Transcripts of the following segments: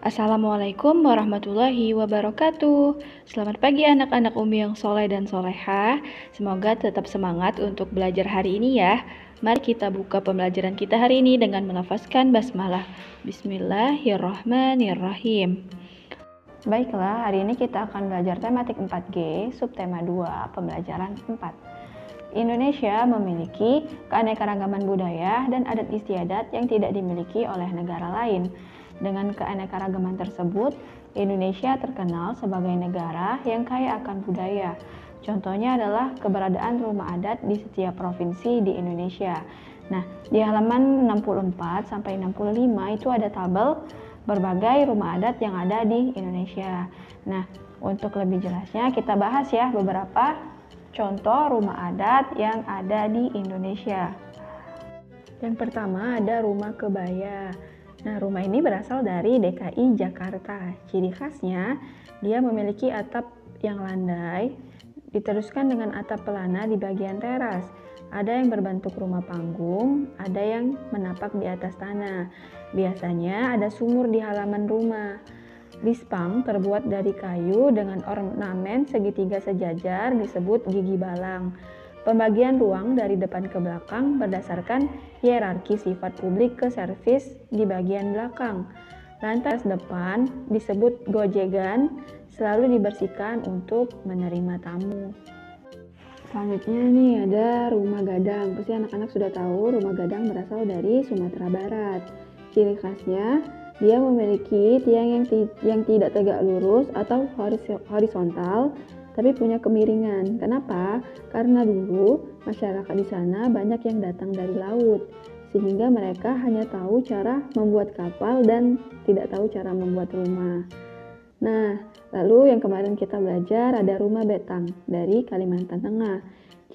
Assalamualaikum warahmatullahi wabarakatuh. Selamat pagi anak-anak Umi yang soleh dan solehah. Semoga tetap semangat untuk belajar hari ini ya. Mari kita buka pembelajaran kita hari ini dengan melafazkan basmalah. Bismillahirrahmanirrahim. Baiklah, hari ini kita akan belajar tematik 4G, subtema 2, pembelajaran 4. Indonesia memiliki keanekaragaman budaya dan adat istiadat yang tidak dimiliki oleh negara lain. Dengan keanekaragaman tersebut, Indonesia terkenal sebagai negara yang kaya akan budaya. Contohnya adalah keberadaan rumah adat di setiap provinsi di Indonesia. Nah, di halaman 64 sampai 65 itu ada tabel berbagai rumah adat yang ada di Indonesia. Nah, untuk lebih jelasnya kita bahas ya beberapa contoh rumah adat yang ada di Indonesia. Yang pertama ada rumah kebaya. Nah, rumah ini berasal dari DKI Jakarta. Ciri khasnya, dia memiliki atap yang landai, diteruskan dengan atap pelana di bagian teras. Ada yang berbentuk rumah panggung, ada yang menapak di atas tanah. Biasanya ada sumur di halaman rumah. Lispam terbuat dari kayu dengan ornamen segitiga sejajar disebut gigi balang. Pembagian ruang dari depan ke belakang berdasarkan hierarki sifat publik ke servis di bagian belakang. Lantai depan disebut gojegan, selalu dibersihkan untuk menerima tamu. Selanjutnya nih ada rumah gadang. Pasti anak-anak sudah tahu rumah gadang berasal dari Sumatera Barat. Ciri khasnya dia memiliki tiang yang tidak tegak lurus atau horizontal, tapi punya kemiringan. Kenapa? Karena dulu masyarakat di sana banyak yang datang dari laut, sehingga mereka hanya tahu cara membuat kapal dan tidak tahu cara membuat rumah. Nah, lalu yang kemarin kita belajar ada rumah betang dari Kalimantan Tengah.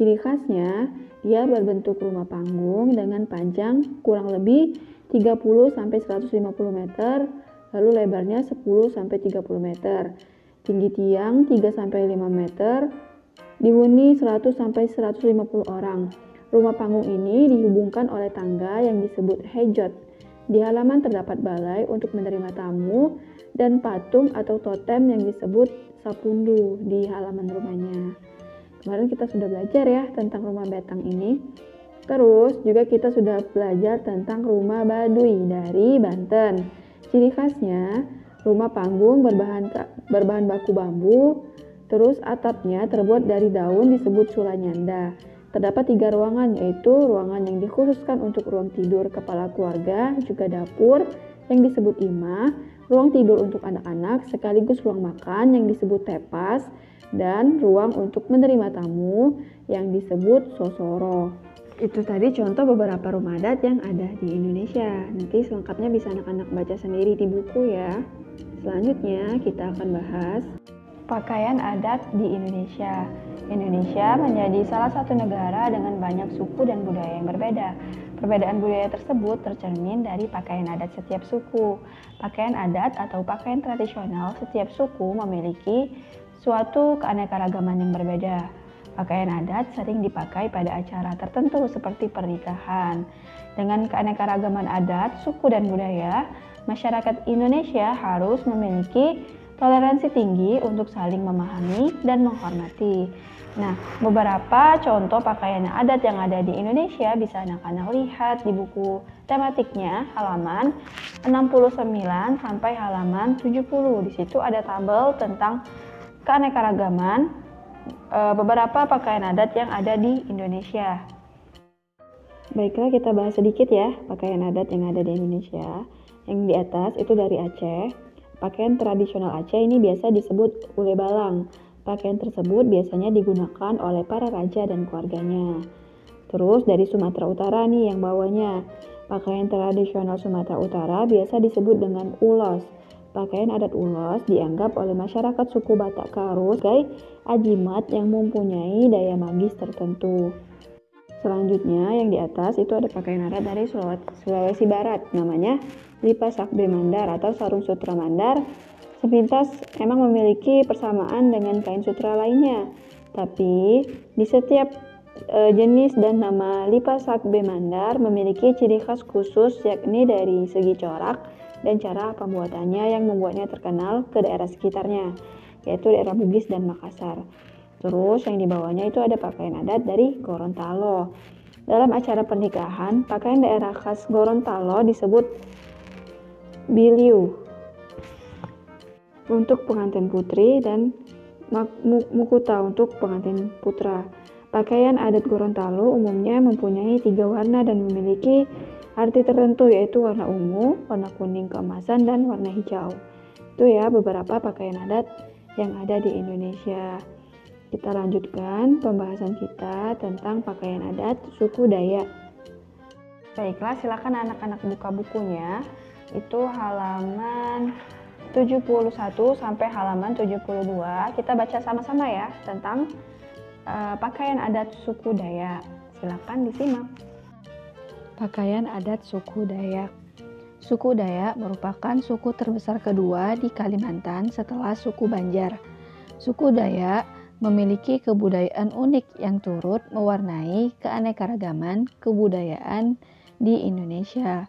Ciri khasnya, dia berbentuk rumah panggung dengan panjang kurang lebih 30-150 meter, lalu lebarnya 10-30 meter. Tinggi tiang 3-5 meter, dihuni 100-150 orang. Rumah panggung ini dihubungkan oleh tangga yang disebut hejot. Di halaman terdapat balai untuk menerima tamu dan patung atau totem yang disebut sapundu di halaman rumahnya. Kemarin kita sudah belajar ya tentang rumah betang ini. Terus juga kita sudah belajar tentang rumah Baduy dari Banten. Ciri khasnya rumah panggung berbahan baku bambu, terus atapnya terbuat dari daun disebut sulanyanda. Terdapat 3 ruangan, yaitu ruangan yang dikhususkan untuk ruang tidur kepala keluarga, juga dapur yang disebut imah, ruang tidur untuk anak-anak, sekaligus ruang makan yang disebut tepas, dan ruang untuk menerima tamu yang disebut sosoro. Itu tadi contoh beberapa rumah adat yang ada di Indonesia. Nanti selengkapnya bisa anak-anak baca sendiri di buku ya. Selanjutnya kita akan bahas pakaian adat di Indonesia. Indonesia menjadi salah satu negara dengan banyak suku dan budaya yang berbeda. Perbedaan budaya tersebut tercermin dari pakaian adat setiap suku. Pakaian adat atau pakaian tradisional setiap suku memiliki suatu keanekaragaman yang berbeda. Pakaian adat sering dipakai pada acara tertentu seperti pernikahan. Dengan keanekaragaman adat, suku dan budaya, masyarakat Indonesia harus memiliki toleransi tinggi untuk saling memahami dan menghormati. Nah, beberapa contoh pakaian adat yang ada di Indonesia bisa anak-anak lihat di buku tematiknya halaman 69 sampai halaman 70. Di situ ada tabel tentang keanekaragaman beberapa pakaian adat yang ada di Indonesia. Baiklah, kita bahas sedikit ya pakaian adat yang ada di Indonesia. Yang di atas itu dari Aceh. Pakaian tradisional Aceh ini biasa disebut ule balang. Pakaian tersebut biasanya digunakan oleh para raja dan keluarganya. Terus dari Sumatera Utara nih yang bawahnya. Pakaian tradisional Sumatera Utara biasa disebut dengan ulos. Pakaian adat ulos dianggap oleh masyarakat suku Batak Karo sebagai ajimat yang mempunyai daya magis tertentu. Selanjutnya yang di atas itu ada pakaian adat dari Sulawesi Barat, namanya lipa sakbe mandar atau sarung sutra mandar. Sepintas emang memiliki persamaan dengan kain sutra lainnya, tapi di setiap jenis dan nama lipa sakbe mandar memiliki ciri khas khusus, yakni dari segi corak dan cara pembuatannya yang membuatnya terkenal ke daerah sekitarnya, yaitu daerah Bugis dan Makassar. Terus yang dibawanya itu ada pakaian adat dari Gorontalo. Dalam acara pernikahan, pakaian daerah khas Gorontalo disebut biliu untuk pengantin putri dan mukuta untuk pengantin putra. Pakaian adat Gorontalo umumnya mempunyai 3 warna dan memiliki arti tertentu, yaitu warna ungu, warna kuning keemasan, dan warna hijau. Itu ya beberapa pakaian adat yang ada di Indonesia. Kita lanjutkan pembahasan kita tentang pakaian adat suku Dayak. Baiklah, silakan anak-anak buka bukunya. Itu halaman 71 sampai halaman 72. Kita baca sama-sama ya tentang pakaian adat suku Dayak. Silakan disimak. Pakaian adat suku Dayak. Suku Dayak merupakan suku terbesar kedua di Kalimantan setelah suku Banjar. Suku Dayak memiliki kebudayaan unik yang turut mewarnai keanekaragaman kebudayaan di Indonesia,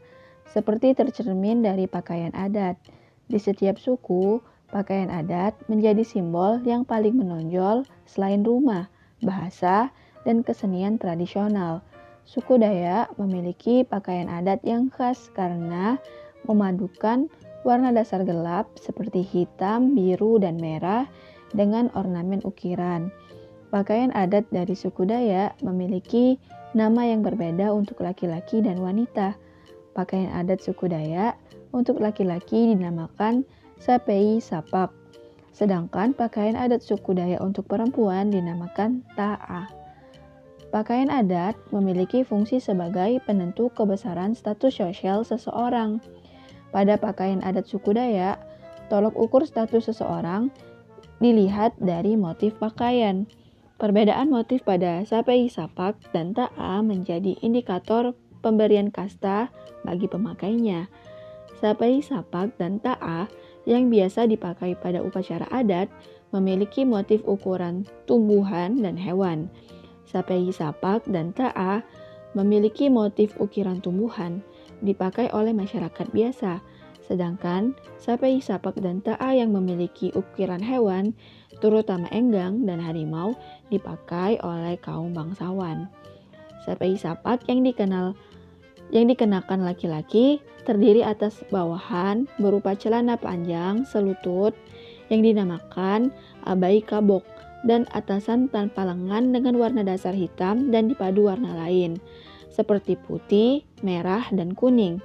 seperti tercermin dari pakaian adat. Di setiap suku, pakaian adat menjadi simbol yang paling menonjol selain rumah, bahasa, dan kesenian tradisional. Suku Dayak memiliki pakaian adat yang khas karena memadukan warna dasar gelap seperti hitam, biru, dan merah dengan ornamen ukiran. Pakaian adat dari suku Dayak memiliki nama yang berbeda untuk laki-laki dan wanita. Pakaian adat suku Dayak untuk laki-laki dinamakan sapei sapak, sedangkan pakaian adat suku Dayak untuk perempuan dinamakan ta'a. Pakaian adat memiliki fungsi sebagai penentu kebesaran status sosial seseorang. Pada pakaian adat suku Dayak, tolok ukur status seseorang dilihat dari motif pakaian. Perbedaan motif pada sapei sapak dan ta'a menjadi indikator pemberian kasta bagi pemakainya. Sapei sapak dan ta'a yang biasa dipakai pada upacara adat memiliki motif ukuran tumbuhan dan hewan. Sapei sapak dan ta'a memiliki motif ukiran tumbuhan, dipakai oleh masyarakat biasa. Sedangkan sapei sapak dan ta'a yang memiliki ukiran hewan, terutama enggang dan harimau, dipakai oleh kaum bangsawan. Sapei sapak yang dikenakan laki-laki terdiri atas bawahan berupa celana panjang selutut yang dinamakan abai kabok dan atasan tanpa lengan dengan warna dasar hitam dan dipadu warna lain seperti putih, merah, dan kuning.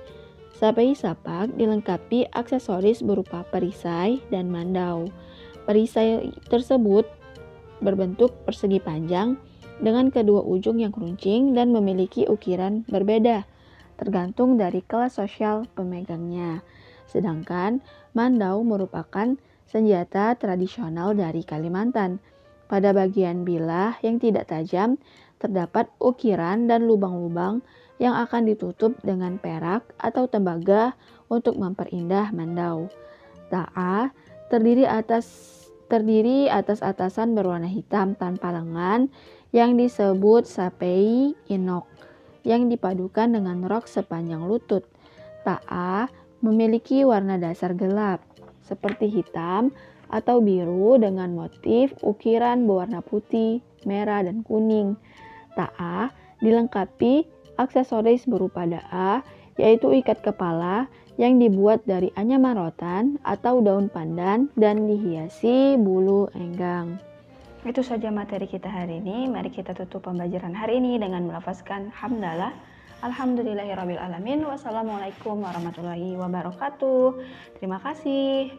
Sapei sapak dilengkapi aksesoris berupa perisai dan mandau. Perisai tersebut berbentuk persegi panjang dengan kedua ujung yang runcing dan memiliki ukiran berbeda, tergantung dari kelas sosial pemegangnya. Sedangkan mandau merupakan senjata tradisional dari Kalimantan. Pada bagian bilah yang tidak tajam, terdapat ukiran dan lubang-lubang yang akan ditutup dengan perak atau tembaga untuk memperindah mandau. Ta'a terdiri atas atasan berwarna hitam tanpa lengan yang disebut sapei inok, yang dipadukan dengan rok sepanjang lutut. Ta'a memiliki warna dasar gelap, seperti hitam atau biru dengan motif ukiran berwarna putih, merah, dan kuning. Ta'a dilengkapi aksesoris berupa da'a, yaitu ikat kepala yang dibuat dari anyaman rotan atau daun pandan dan dihiasi bulu enggang. Itu saja materi kita hari ini. Mari kita tutup pembelajaran hari ini dengan melafazkan hamdalah. Alhamdulillahirrabbilalamin. Wassalamualaikum warahmatullahi wabarakatuh. Terima kasih.